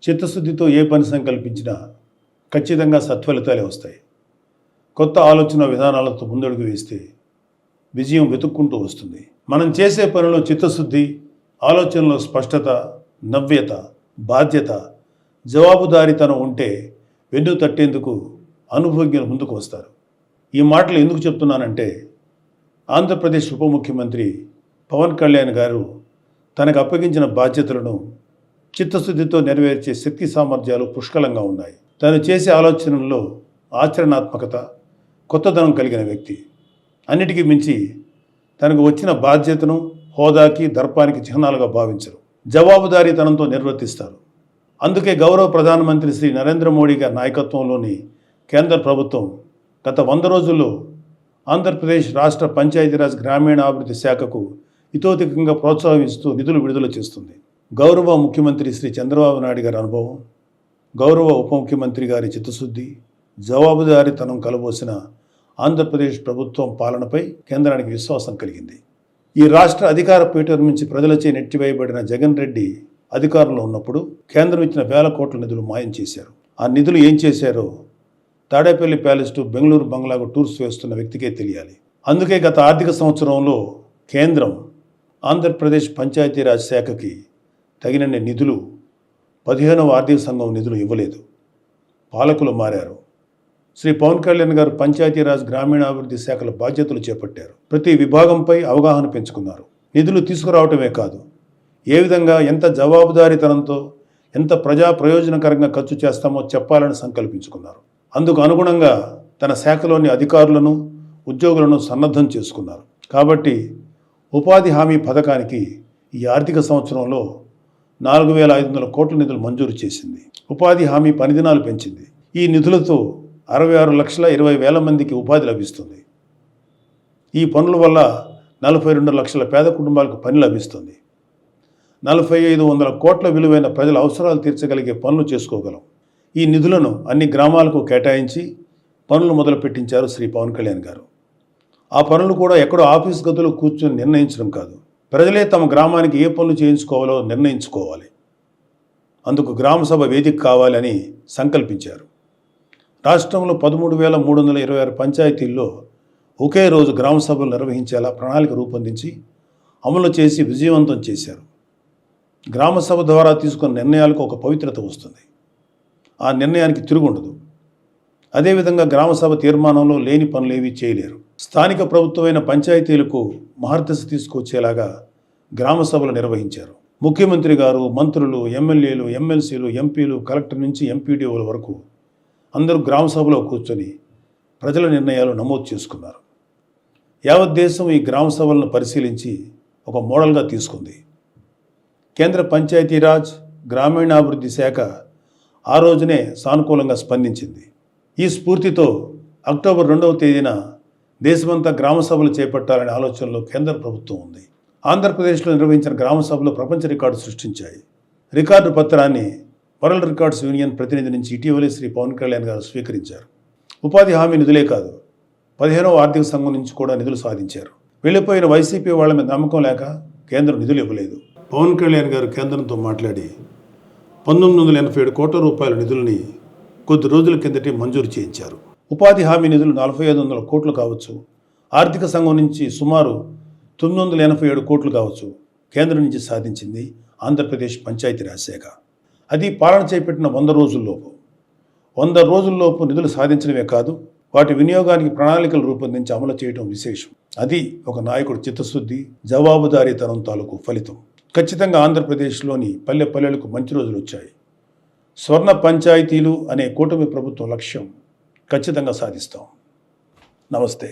చిత్తశుద్ధితో ఏ పని సంకల్పించినా ఖచ్చితంగా సత్ఫలితాలే వస్తాయి. కొత్త ఆలోచన విధానాలతో ముందడుగు వేస్తే విజయం వెతుక్కుంటూ వస్తుంది. మనం చేసే పనిలో చిత్తశుద్ధి, ఆలోచనలో స్పష్టత, నవ్యత, బాధ్యత, జవాబుదారీతనం ఉంటే వెన్ను తట్టేందుకు అనుభవజ్ఞులు ముందుకు వస్తారు. ఈ మాటలు ఎందుకు చెప్తున్నానంటే, ఆంధ్రప్రదేశ్ ఉప ముఖ్యమంత్రి పవన్ కళ్యాణ్ గారు తనకు అప్పగించిన బాధ్యతలను చిత్తశుద్ధితో నెరవేర్చే శక్తి సామర్థ్యాలు పుష్కలంగా ఉన్నాయి. తను చేసే ఆలోచనల్లో ఆచరణాత్మకత, కొత్తదనం కలిగిన వ్యక్తి. అన్నిటికీ మించి తనకు వచ్చిన బాధ్యతను హోదాకి, దర్పానికి చిహ్నాలుగా భావించరు. జవాబుదారీతనంతో నిర్వర్తిస్తారు. అందుకే గౌరవ ప్రధానమంత్రి శ్రీ నరేంద్ర మోడీ గారి నాయకత్వంలోని కేంద్ర ప్రభుత్వం గత 100 రోజుల్లో ఆంధ్రప్రదేశ్ రాష్ట్ర పంచాయతీరాజ్ గ్రామీణాభివృద్ధి శాఖకు ఇతోధికంగా ప్రోత్సాహిస్తూ నిధులు విడుదల చేస్తుంది. గౌరవ ముఖ్యమంత్రి శ్రీ చంద్రబాబు నాయుడు గారి అనుభవం, గౌరవ ఉప ముఖ్యమంత్రి గారి చిత్తశుద్ధి, జవాబుదారీతనం కలబోసిన ఆంధ్రప్రదేశ్ ప్రభుత్వం పాలనపై కేంద్రానికి విశ్వాసం కలిగింది. ఈ రాష్ట్ర అధికార పీఠం నుంచి ప్రజలచే నెట్టివేయబడిన జగన్ రెడ్డి అధికారంలో ఉన్నప్పుడు కేంద్రం ఇచ్చిన వేల కోట్ల నిధులు మాయం చేశారు. ఆ నిధులు ఏం చేశారో తాడేపల్లి ప్యాలెస్ టు బెంగళూరు బంగ్లాకు టూర్స్ వేస్తున్న వ్యక్తికే తెలియాలి. అందుకే గత ఆర్థిక సంవత్సరంలో కేంద్రం ఆంధ్రప్రదేశ్ పంచాయతీరాజ్ శాఖకి తగినన్ని నిధులు 15వ ఆర్థిక సంఘం నిధులు ఇవ్వలేదు. పాలకులు మారారు. శ్రీ పవన్ కళ్యాణ్ గారు పంచాయతీరాజ్ గ్రామీణాభివృద్ధి శాఖల బాధ్యతలు చేపట్టారు. ప్రతి విభాగంపై అవగాహన పెంచుకున్నారు. నిధులు తీసుకురావటమే కాదు, ఏ విధంగా ఎంత జవాబుదారీతనంతో ఎంత ప్రజా ప్రయోజనకరంగా ఖర్చు చేస్తామో చెప్పాలని సంకల్పించుకున్నారు. అందుకు అనుగుణంగా తన శాఖలోని అధికారులను, ఉద్యోగులను సన్నద్ధం చేసుకున్నారు. కాబట్టి ఉపాధి హామీ పథకానికి ఈ ఆర్థిక సంవత్సరంలో 4,500 కోట్ల నిధులు మంజూరు చేసింది. ఉపాధి హామీ పని దినాలు పెంచింది. ఈ నిధులతో 66,20,000 మందికి ఉపాధి లభిస్తుంది. ఈ పనుల వల్ల 42 లక్షల పేద కుటుంబాలకు పని లభిస్తుంది. 4,500 కోట్ల విలువైన ప్రజల అవసరాలు తీర్చగలిగే పనులు చేసుకోగలం. ఈ నిధులను అన్ని గ్రామాలకు కేటాయించి పనులు మొదలుపెట్టించారు శ్రీ పవన్ కళ్యాణ్ గారు. ఆ పనులు కూడా ఎక్కడో ఆఫీస్ గదులు కూర్చొని నిర్ణయించడం కాదు, ప్రజలే తమ గ్రామానికి ఏ పనులు చేయించుకోవాలో నిర్ణయించుకోవాలి. అందుకు గ్రామసభ వేదిక కావాలని సంకల్పించారు. రాష్ట్రంలో 13,326 పంచాయతీల్లో ఒకే రోజు గ్రామ సభలు నిర్వహించేలా ప్రణాళిక రూపొందించి అమలు చేసి విజయవంతం చేశారు. గ్రామ సభ ద్వారా తీసుకున్న నిర్ణయాలకు ఒక పవిత్రత వస్తుంది. ఆ నిర్ణయానికి తిరుగుండదు. అదేవిధంగా గ్రామసభ తీర్మానంలో లేని పనులేవీ చేయలేరు. స్థానిక ప్రభుత్వమైన పంచాయతీలకు మహర్దశ తీసుకొచ్చేలాగా గ్రామ సభలు నిర్వహించారు. ముఖ్యమంత్రి గారు, మంత్రులు, ఎమ్మెల్యేలు, ఎమ్మెల్సీలు, ఎంపీలు, కలెక్టర్ నుంచి ఎంపీడీఓల వరకు అందరూ గ్రామ సభలో కూర్చొని ప్రజల నిర్ణయాలు నమోదు చేసుకున్నారు. యావత్ దేశం ఈ గ్రామ సభలను పరిశీలించి ఒక మోడల్గా తీసుకుంది. కేంద్ర పంచాయతీరాజ్ గ్రామీణాభివృద్ధి శాఖ ఆ రోజునే సానుకూలంగా స్పందించింది. ఈ స్ఫూర్తితో అక్టోబర్ 2వ తేదీన దేశమంతా గ్రామ సభలు చేపట్టాలనే ఆలోచనలో కేంద్ర ప్రభుత్వం ఉంది. ఆంధ్రప్రదేశ్లో నిర్వహించిన గ్రామ సభలు ప్రపంచ రికార్డు సృష్టించాయి. రికార్డు పత్రాన్ని వరల్డ్ రికార్డ్స్ యూనియన్ ప్రతినిధి నుంచి ఇటీవలే శ్రీ పవన్ కళ్యాణ్ గారు స్వీకరించారు. ఉపాధి హామీ నిధులే కాదు, 15వ ఆర్థిక సంఘం నుంచి కూడా నిధులు సాధించారు. వెళ్ళిపోయిన వైసీపీ వాళ్ళ మీద నమ్మకం లేక కేంద్రం నిధులు ఇవ్వలేదు. పవన్ కళ్యాణ్ గారు కేంద్రంతో మాట్లాడి 1987 కోట్ల రూపాయల నిధులని కొద్ది రోజుల కిందటే మంజూరు చేయించారు. ఉపాధి హామీ నిధులు 4,500 కోట్లు కావచ్చు, ఆర్థిక సంఘం నుంచి సుమారు 987 కోట్లు కావచ్చు, కేంద్రం నుంచి సాధించింది ఆంధ్రప్రదేశ్ పంచాయతీరాజ్ శాఖ. అది పాలన చేపట్టిన 100 రోజుల్లోపు. 100 రోజుల్లోపు నిధులు సాధించడమే కాదు, వాటి వినియోగానికి ప్రణాళికలు రూపొందించి అమలు చేయడం విశేషం. అది ఒక నాయకుడు చిత్తశుద్ధి, జవాబుదారీతనం తాలూకు ఫలితం. ఖచ్చితంగా ఆంధ్రప్రదేశ్లోని పల్లె పల్లెలకు మంచి రోజులు వచ్చాయి. స్వర్ణ పంచాయతీలు అనే కూటమి ప్రభుత్వం లక్ష్యం ఖచ్చితంగా సాధిస్తాం. నమస్తే.